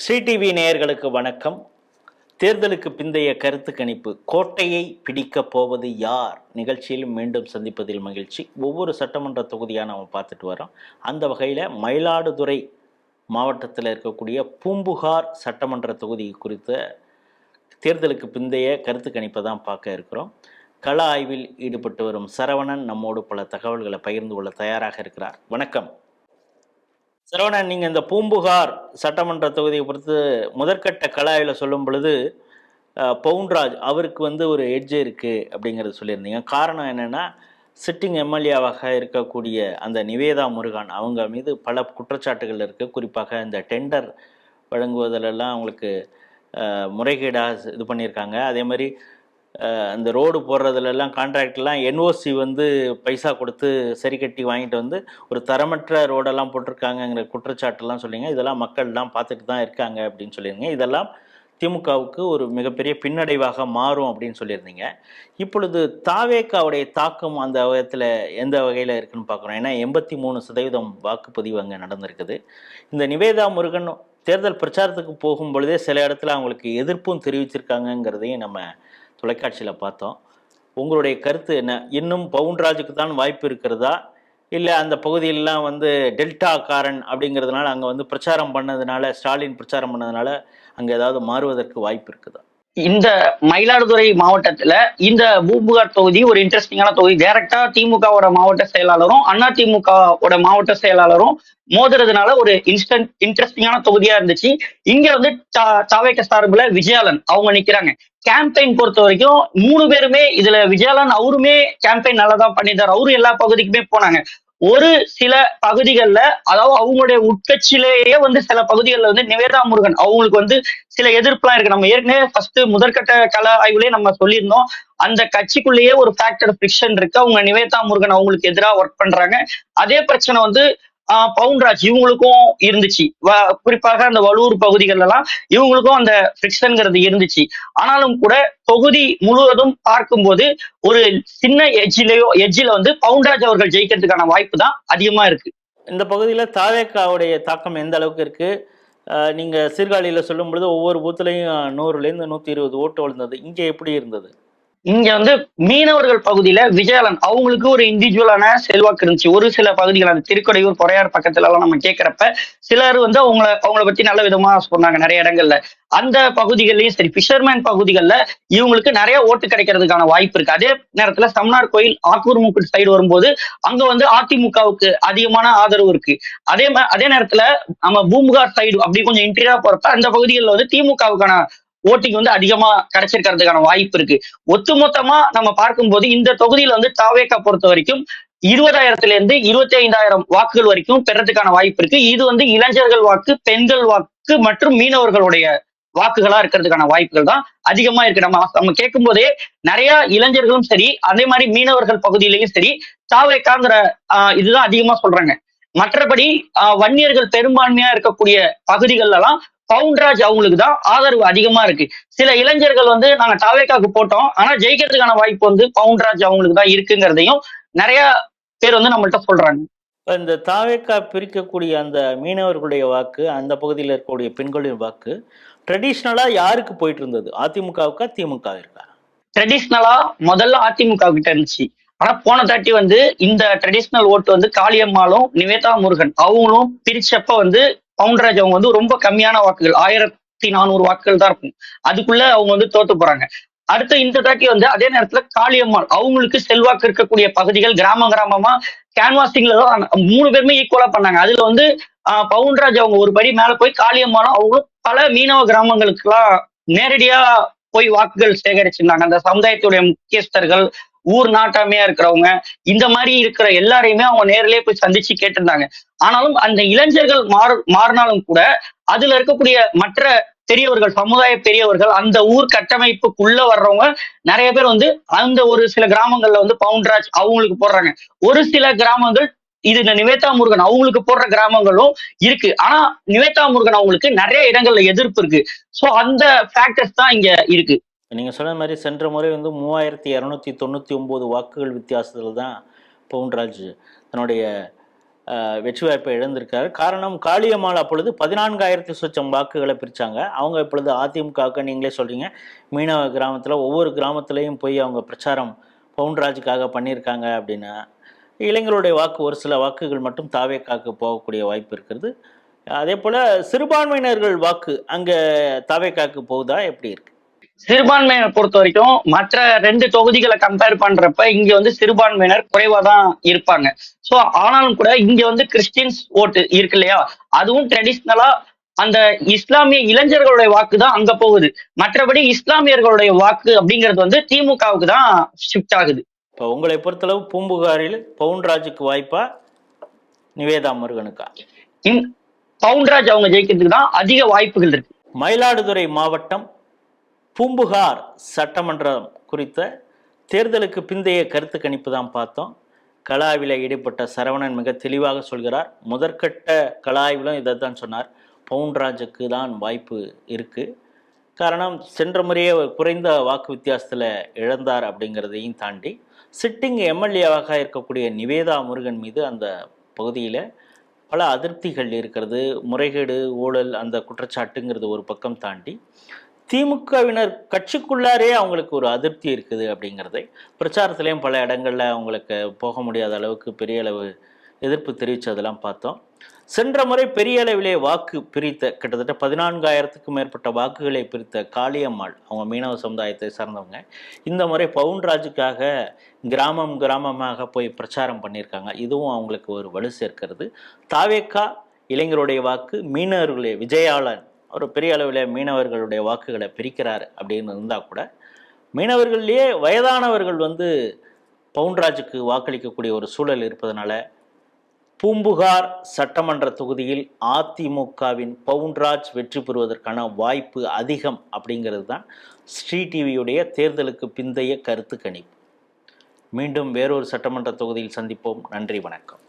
Sri TV நேயர்களுக்கு வணக்கம். தேர்தலுக்கு பிந்தைய கருத்து கணிப்பு கோட்டையை பிடிக்கப் போவது யார் நிகழ்ச்சியில் மீண்டும் சந்திப்பதில் மகிழ்ச்சி. ஒவ்வொரு சட்டமன்ற தொகுதியாக நம்ம பார்த்துட்டு வரோம். அந்த வகையில் மயிலாடுதுறை மாவட்டத்தில் இருக்கக்கூடிய பூம்புகார் சட்டமன்ற தொகுதி குறித்த தேர்தலுக்கு பிந்தைய கருத்து கணிப்பை தான் பார்க்க இருக்கிறோம். கள ஆய்வில் ஈடுபட்டு வரும் சரவணன் நம்மோடு பல தகவல்களை பகிர்ந்து கொள்ள தயாராக இருக்கிறார். வணக்கம் சரவணன், நீங்கள் இந்த பூம்புகார் சட்டமன்ற தொகுதியை பொறுத்து முதற்கட்ட கலாயில் சொல்லும் பொழுது பவுன்ராஜ் அவருக்கு ஒரு எட்ஜ் இருக்குது அப்படிங்கிறது சொல்லியிருந்தீங்க. காரணம் என்னென்னா, சிட்டிங் எம்எல்ஏவாக இருக்கக்கூடிய அந்த நிவேதா முருகன் அவங்க மீது பல குற்றச்சாட்டுகள் இருக்குது. குறிப்பாக இந்த டெண்டர் வழங்குவதிலெல்லாம் அவங்களுக்கு முறைகேடாக இது பண்ணியிருக்காங்க. அதே மாதிரி அந்த ரோடு போடுறதுலலாம் கான்ட்ராக்ட்லாம் என்ஓசி பைசா கொடுத்து சரி கட்டி வாங்கிட்டு ஒரு தரமற்ற ரோடெல்லாம் போட்டிருக்காங்கங்கிற குற்றச்சாட்டுலாம் சொல்லிங்க. இதெல்லாம் மக்கள்லாம் பார்த்துட்டு தான் இருக்காங்க அப்படின்னு சொல்லியிருங்க. இதெல்லாம் திமுகவுக்கு ஒரு மிகப்பெரிய பின்னடைவாக மாறும் அப்படின்னு சொல்லியிருந்தீங்க. இப்பொழுது தாவேக்காவுடைய தாக்கம் அந்த வகையில் எந்த வகையில் இருக்குன்னு பார்க்குறோம். ஏன்னா 83% வாக்குப்பதிவு அங்கே நடந்திருக்குது. இந்த நிவேதா முருகன் தேர்தல் பிரச்சாரத்துக்கு போகும் பொழுதே சில இடத்துல அவங்களுக்கு எதிர்ப்பும் தெரிவிச்சிருக்காங்கங்கிறதையும் நம்ம தொலைக்காட்சியில் பார்த்தோம். உங்களுடைய கருத்து என்ன? இன்னும் பவுன்ராஜுக்கு தான் வாய்ப்பு இருக்கிறதா, இல்லை அந்த பகுதியிலலாம் டெல்டா காரன் அப்படிங்கிறதுனால அங்கே பிரச்சாரம் பண்ணதுனால, ஸ்டாலின் பிரச்சாரம் பண்ணதுனால அங்கே ஏதாவது மாறுவதற்கு வாய்ப்பு இருக்குதா? இந்த மயிலாடுதுறை மாவட்டத்துல இந்த பூம்புகார் தொகுதி ஒரு இன்ட்ரெஸ்டிங்கான தொகுதி. டைரக்டா திமுகவோட மாவட்ட செயலாளரும் அதிமுகவோட மாவட்ட செயலாளரும் மோதுறதுனால ஒரு இன்ட்ரெஸ்டிங்கான தொகுதியா இருந்துச்சு. இங்க தாவேக சார்புல விஜயாலன் அவங்க நிக்கிறாங்க. கேம்பெயின் பொறுத்த வரைக்கும் 3 பேருமே இதுல விஜயாலன் அவருமே கேம்பெயின் நல்லா தான் பண்ணிட்டாரு. அவரும் எல்லா பகுதிக்குமே போனாங்க. ஒரு சில பகுதிகளில், அதாவது அவங்களுடைய உட்கட்சியிலேயே சில பகுதிகளில் நிவேதா முருகன் அவங்களுக்கு சில எதிர்ப்புலாம் இருக்கு. நம்ம ஏற்கனவே ஃபர்ஸ்ட் முதற்கட்ட கள ஆய்வுலயே நம்ம சொல்லியிருந்தோம். அந்த கட்சிக்குள்ளேயே ஒரு ஃபேக்டர் ஃபிரிக்ஷன் இருக்கு. அவங்க நிவேதா முருகன் அவங்களுக்கு எதிராக ஒர்க் பண்றாங்க. அதே பிரச்சனை பவுன்ராஜ் இவங்களுக்கும் இருந்துச்சு. குறிப்பாக அந்த வலூர் பகுதிகள் எல்லாம் இவங்களுக்கும் அந்த ஃபிரிக்ஷன்ங்கிறது இருந்துச்சு. ஆனாலும் கூட தொகுதி முழுவதும் பார்க்கும்போது ஒரு சின்ன எட்ஜில பவுன்ராஜ் அவர்கள் ஜெயிக்கிறதுக்கான வாய்ப்பு தான் அதிகமா இருக்கு. இந்த பகுதியில் தாவேக்காவுடைய தாக்கம் எந்த அளவுக்கு இருக்கு? நீங்க சீர்காழியில சொல்லும் பொழுது ஒவ்வொரு பூத்துலையும் 100லேருந்து 120 ஓட்டு விழுந்தது. இங்க எப்படி இருந்தது? இங்க மீனவர்கள் பகுதியில விஜயாலன் அவங்களுக்கு ஒரு இண்டிவிஜுவலான செல்வாக்கு இருந்துச்சு. ஒரு சில பகுதிகள், அந்த திருக்கடையூர், பொறையார் பக்கத்துல எல்லாம் நம்ம கேட்கிறப்ப சிலர் அவங்கள பத்தி நல்ல விதமா சொன்னாங்க நிறைய இடங்கள்ல. அந்த பகுதிகள்லயும் சரி, பிஷர்மேன் பகுதிகளில் இவங்களுக்கு நிறைய ஓட்டு கிடைக்கிறதுக்கான வாய்ப்பு இருக்கு. அதே நேரத்துல சம்னார் கோயில், ஆக்கூர் மூக்கு சைடு வரும்போது அங்க அதிமுகவுக்கு அதிகமான ஆதரவு இருக்கு. அதே நேரத்துல நம்ம பூம்புகார் சைடு அப்படி கொஞ்சம் இன்டீரியரா போறப்ப அந்த பகுதிகளில் திமுகவுக்கான ஓட்டிங் அதிகமா கிடைச்சிருக்கிறதுக்கான வாய்ப்பு இருக்கு. ஒட்டுமொத்தமா நம்ம பார்க்கும்போது இந்த தொகுதியில தாவேக்கா பொறுத்த வரைக்கும் 20,000 25,000 வாக்குகள் வரைக்கும் பெறதுக்கான வாய்ப்பு இருக்கு. இது இளைஞர்கள் வாக்கு, பெண்கள் வாக்கு மற்றும் மீனவர்களுடைய வாக்குகளா இருக்கிறதுக்கான வாய்ப்புகள் தான் அதிகமா இருக்கு. நம்ம கேட்கும் போதே நிறைய இளைஞர்களும் சரி, அதே மாதிரி மீனவர்கள் பகுதியிலையும் சரி, தாவேக்காங்கிற இதுதான் அதிகமா சொல்றாங்க. மற்றபடி வன்னியர்கள் பெரும்பான்மையா இருக்கக்கூடிய பகுதிகள் எல்லாம் பவுன்ராஜ் அவங்களுக்கு தான் ஆதரவு அதிகமா இருக்கு. சில இளைஞர்கள் நாங்க தாவேக்காக்கு போட்டோம், ஆனா ஜெயிக்கிறதுக்கான வாய்ப்பு பவுன்ராஜ் அவங்களுக்கு தான் இருக்குங்கிறதையும் நிறைய பேர் நம்மள்ட்ட சொல்றாங்க. இந்த தாவேக்கா பிரிக்கக்கூடிய அந்த மீனவர்களுடைய வாக்கு, அந்த பகுதியில் இருக்கக்கூடிய பெண்களின் வாக்கு ட்ரெடிஷ்னலா யாருக்கு போயிட்டு இருந்தது? அதிமுகவுக்கா திமுக இருக்கா? ட்ரெடிஷ்னலா முதல்ல அதிமுக கிட்ட இருந்துச்சு. ஆனா போன தாட்டி இந்த ட்ரெடிஷ்னல் ஓட்டு காளியம்மாளும் நிவேதா முருகன் அவங்களும் பிரிச்சப்ப பவுன்ராஜ் அவங்க ரொம்ப கம்மியான வாக்குகள், 1400 வாக்குகள் தான் இருக்கும். அதுக்குள்ள அவங்க தோத்து போறாங்க. அடுத்த இந்த தாட்டி அதே நேரத்துல காளியம்மாள் அவங்களுக்கு செல்வாக்கு இருக்கக்கூடிய பகுதிகள் கிராமமா கேன்வாசிங்ல தான் 3 பேருமே ஈக்குவலா பண்ணாங்க. அதுல பவுன்ராஜ் அவங்க ஒரு படி மேல போய் காளியம்மாளும் அவங்களும் பல மீனவ கிராமங்களுக்கு எல்லாம் நேரடியா போய் வாக்குகள் சேகரிச்சிருந்தாங்க. அந்த சமுதாயத்துடைய முக்கியஸ்தர்கள், ஊர் நாட்டாமையா இருக்கிறவங்க, இந்த மாதிரி இருக்கிற எல்லாரையுமே அவங்க நேரிலே போய் சந்திச்சு கேட்டிருந்தாங்க. ஆனாலும் அந்த இளைஞர்கள் மாறினாலும் கூட அதுல இருக்கக்கூடிய மற்ற பெரியவர்கள், சமுதாய பெரியவர்கள், அந்த ஊர் கட்டமைப்புக்குள்ள வர்றவங்க நிறைய பேர் அந்த ஒரு சில கிராமங்கள்ல பவுன்ராஜ் அவங்களுக்கு போடுறாங்க. ஒரு சில கிராமங்கள் இது இந்த நிவேதா முருகன் அவங்களுக்கு போடுற கிராமங்களும் இருக்கு. ஆனா நிவேதா முருகன் அவங்களுக்கு நிறைய இடங்கள்ல எதிர்ப்பு இருக்கு. சோ அந்த ஃபேக்டர்ஸ் தான் இங்க இருக்கு. நீங்க சொன்ன மாதிரி சென்ற முறை 3299 வாக்குகள் வித்தியாசத்துல தான் பவுன்ராஜ் தன்னுடைய வெற்றி வாய்ப்பை இழந்திருக்காரு. காரணம், காளியம்மாள் அப்பொழுது 14,000 சொச்சம் வாக்குகளை பிரித்தாங்க. அவங்க இப்பொழுது அதிமுகவுக்கு, நீங்களே சொல்கிறீங்க, மீனவ கிராமத்தில் ஒவ்வொரு கிராமத்துலேயும் போய் அவங்க பிரச்சாரம் பவுன்ராஜுக்காக பண்ணியிருக்காங்க அப்படின்னா, இளைஞருடைய வாக்கு ஒரு சில வாக்குகள் மட்டும் தாவேக்காக்கு போகக்கூடிய வாய்ப்பு இருக்கிறது. அதே போல் சிறுபான்மையினர்கள் வாக்கு அங்கே தாவேக்காக்கு போகுதா, எப்படி இருக்கு? சிறுபான்மையினர் பொறுத்த வரைக்கும் மற்ற 2 தொகுதிகளை கம்பேர் பண்றப்ப இங்க வந்து சிறுபான்மையினர் குறைவா தான் இருப்பாங்க. சோ ஆனாலும் கூட இங்க வந்து கிறிஸ்டியன்ஸ் ஓட்டு இருக்கு இல்லையா, அதுவும் ட்ரெடிஷ்னலா அந்த இஸ்லாமிய இளைஞர்களுடைய வாக்கு தான் அங்க போகுது. மற்றபடி இஸ்லாமியர்களுடைய வாக்கு அப்படிங்கிறது வந்து திமுகவுக்கு தான் ஷிஃப்ட் ஆகுது. இப்போ உங்களை பொறுத்தளவு பூம்புகாரில் பவுன்ராஜுக்கு வாய்ப்பா, நிவேதா முருகனுக்கா? பவுன்ராஜ் அவங்க ஜெயிக்கிறதுக்கு தான் அதிக வாய்ப்புகள் இருக்கு. மயிலாடுதுறை மாவட்டம் பூம்புகார் சட்டமன்றம் குறித்த தேர்தலுக்கு பிந்தைய கருத்து கணிப்பு தான் பார்த்தோம். கலாய்வில் ஈடுபட்ட சரவணன் மிக தெளிவாக சொல்கிறார். முதற்கட்ட கலாய்விலும் இதை தான் சொன்னார், பவுன்ராஜுக்கு தான் வாய்ப்பு இருக்குது. காரணம், சென்ற முறையே குறைந்த வாக்கு வித்தியாசத்தில் இழந்தார் அப்படிங்கிறதையும் தாண்டி சிட்டிங் எம்எல்ஏவாக இருக்கக்கூடிய நிவேதா முருகன் மீது அந்த பகுதியில் பல அதிருப்திகள் இருக்கிறது. முறைகேடு, ஊழல், அந்த குற்றச்சாட்டுங்கிறது ஒரு பக்கம் தாண்டி திமுகவினர் கட்சிக்குள்ளாரே அவங்களுக்கு ஒரு அதிருப்தி இருக்குது அப்படிங்கிறதை பிரச்சாரத்திலையும் பல இடங்களில் அவங்களுக்கு போக முடியாத அளவுக்கு பெரிய அளவு எதிர்ப்பு தெரிவித்ததெல்லாம் பார்த்தோம். சென்ற முறை பெரிய அளவிலே வாக்கு பிரித்த, கிட்டத்தட்ட 14,000க்கும் மேற்பட்ட வாக்குகளை பிரித்த காளியம்மாள், அவங்க மீனவ சமுதாயத்தை சார்ந்தவங்க, இந்த முறை பவுன்ராஜுக்காக கிராமம் கிராமமாக போய் பிரச்சாரம் பண்ணியிருக்காங்க. இதுவும் அவங்களுக்கு ஒரு வலு சேர்க்கிறது. தாவேக்கா இளைஞருடைய வாக்கு, மீனவர்களுடைய விஜயாளன் ஒரு பெரிய அளவில் மீனவர்களுடைய வாக்குகளை பிரிக்கிறார் அப்படின்னு இருந்தால் கூட, மீனவர்கள்லேயே வயதானவர்கள் வந்து பவுன்ராஜுக்கு வாக்களிக்கக்கூடிய ஒரு சூழல் இருப்பதனால பூம்புகார் சட்டமன்ற தொகுதியில் அதிமுகவின் பவுன்ராஜ் வெற்றி பெறுவதற்கான வாய்ப்பு அதிகம் அப்படிங்கிறது தான் ஸ்ரீ டிவியுடைய தேர்தலுக்கு பிந்தைய கருத்து கணிப்பு. மீண்டும் வேறொரு சட்டமன்ற தொகுதியில் சந்திப்போம். நன்றி, வணக்கம்.